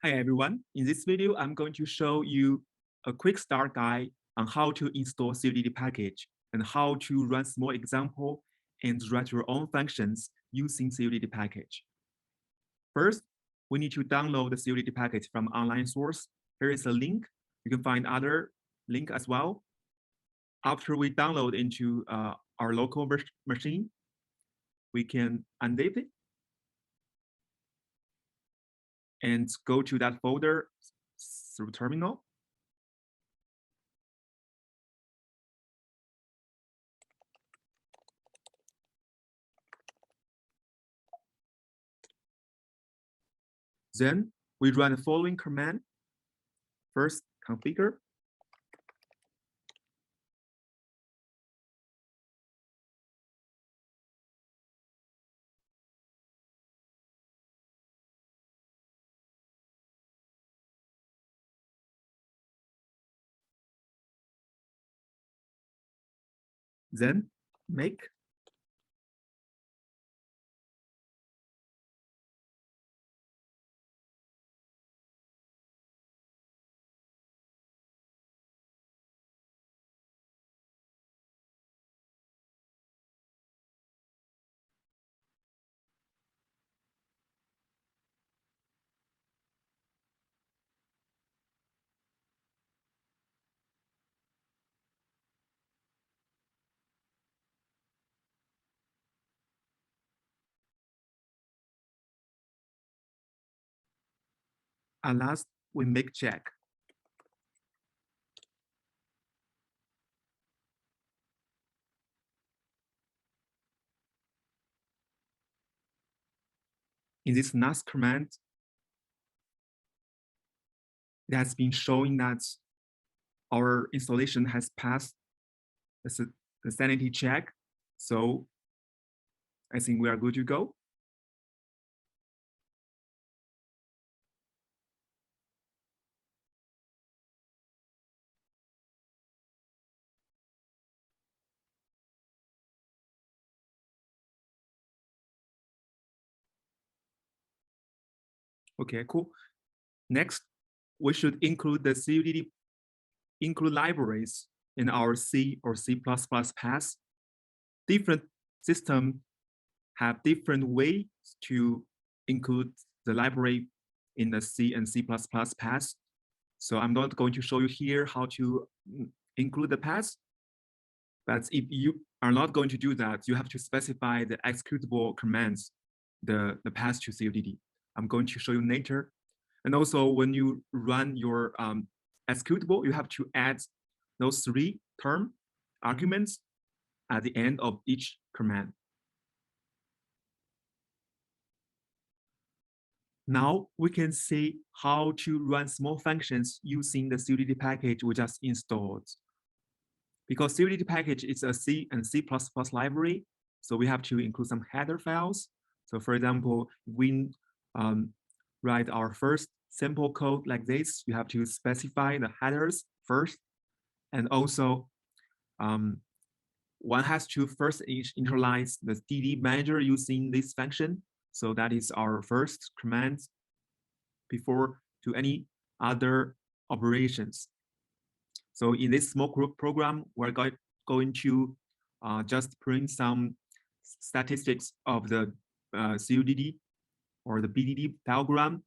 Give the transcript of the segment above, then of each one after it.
Hi everyone, in this video, I'm going to show you a quick start guide on how to install CUDD package and how to run small example and write your own functions using CUDD package. First, we need to download the CUDD package from online source. Here is a link. You can find other link as well. After we download into our local machine, we can unzip it and go to that folder through terminal. Then we run the following command. First, configure. Then make. And last, we make check. In this last command, it has been showing that our installation has passed the sanity check. So I think we are good to go. Okay, cool. Next, we should include the CUDD include libraries in our C or C++ path. Different systems have different ways to include the library in the C and C++ path. So I'm not going to show you here how to include the path. But if you are not going to do that, you have to specify the executable commands, the path to CUDD. I'm going to show you later. And also when you run your executable, you have to add those 3 term arguments at the end of each command. Now we can see how to run small functions using the CUDD package we just installed. Because CUDD package is a C and C++ library, so we have to include some header files. So for example, we write our first simple code like this, you have to specify the headers first. And also, one has to first initialize the DD manager using this function. So that is our first command before to any other operations. So in this small group program, we're going to just print some statistics of the CUDD or the BDD diagram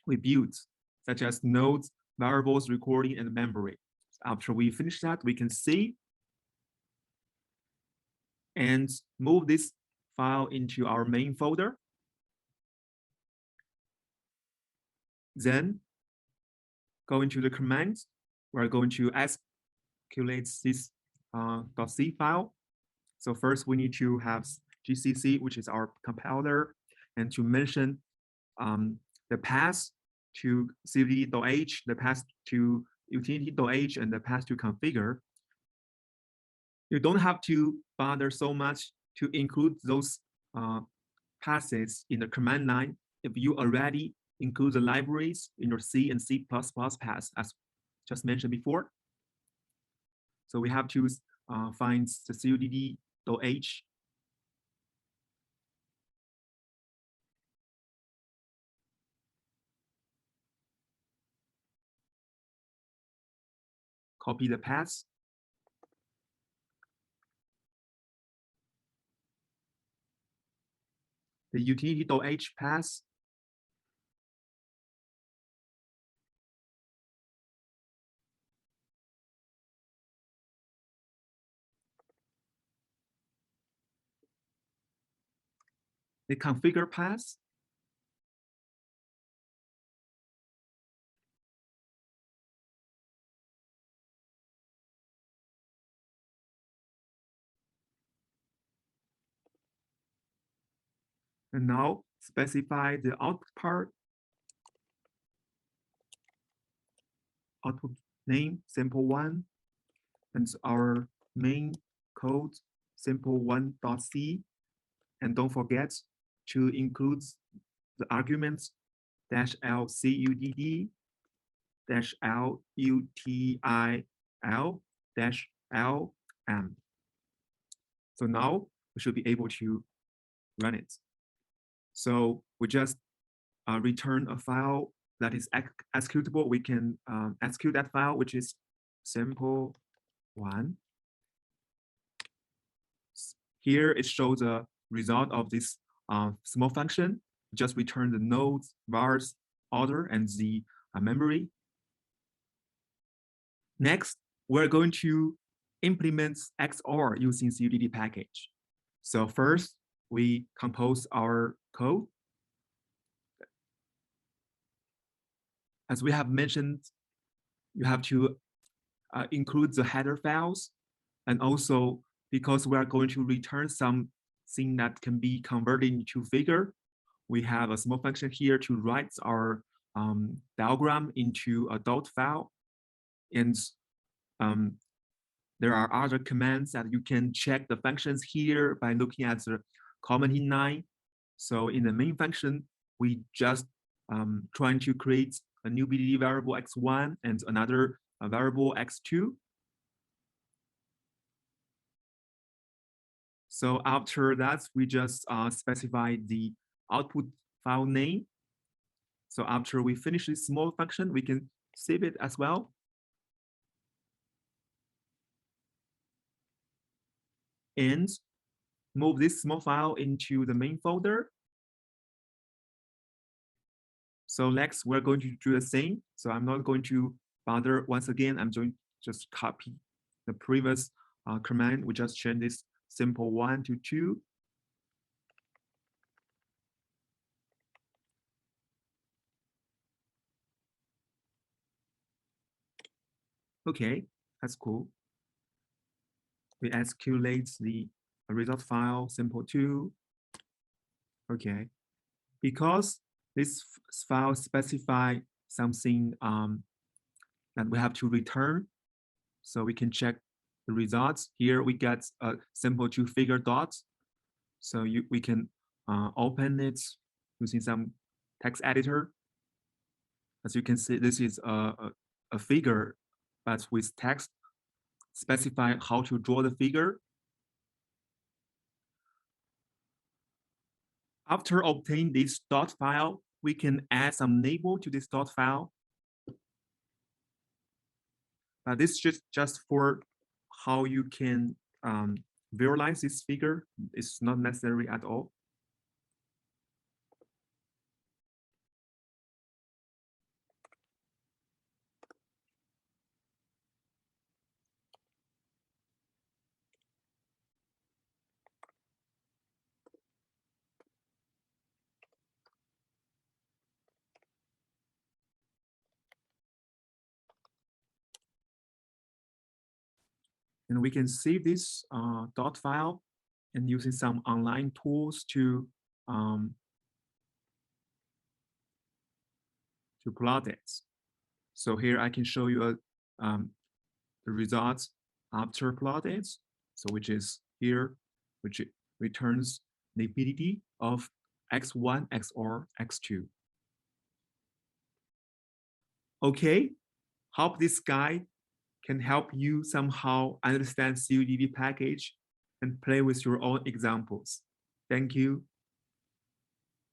we built, such as nodes, variables, recording, and memory. After we finish that, we can see and move this file into our main folder. Then go into the commands. We're going to escalate this .c file. So first we need to have GCC, which is our compiler, and to mention the path to CUDD.h, the path to utility.h, and the path to configure. You don't have to bother so much to include those passes in the command line if you already include the libraries in your C and C++ paths, as just mentioned before. So we have to find the CUDD.h. copy the path. The utility.h path. The configure path. And now specify the output part. Output name sample1, and our main code sample1.c. And don't forget to include the arguments -lcudd, -lutil, -lm. So now we should be able to run it. So we just return a file that is executable. We can execute that file, which is sample1. Here it shows the result of this small function. Just return the nodes, vars, order, and the memory. Next, we're going to implement XOR using CUDD package. So first, we compose our code. As we have mentioned, you have to include the header files. And also, because we are going to return something that can be converted into figure, we have a small function here to write our diagram into a dot file. And there are other commands that you can check the functions here by looking at the command inline. So in the main function, we just trying to create a new BDD variable x1 and another variable x2. So after that, we just specify the output file name. So after we finish this small function, we can save it as well. And move this small file into the main folder. So next, we're going to do the same. So I'm not going to bother once again. I'm going to just copy the previous command. We just change this sample1 to 2. Okay, that's cool. We execute the result file sample2. Okay, because this file specify something that we have to return, so we can check the results. Here we get a sample2 figure dot. So we can open it using some text editor. As you can see, this is a figure, but with text specify how to draw the figure. After obtaining this dot file, we can add some label to this dot file. This is just for how you can visualize this figure. It's not necessary at all. And we can save this dot file and using some online tools to plot it. So here I can show you the results after plotted. So which is here, which returns the BDD of x1 XOR x2. Okay, hope this guide can help you somehow understand CUDD package and play with your own examples. Thank you.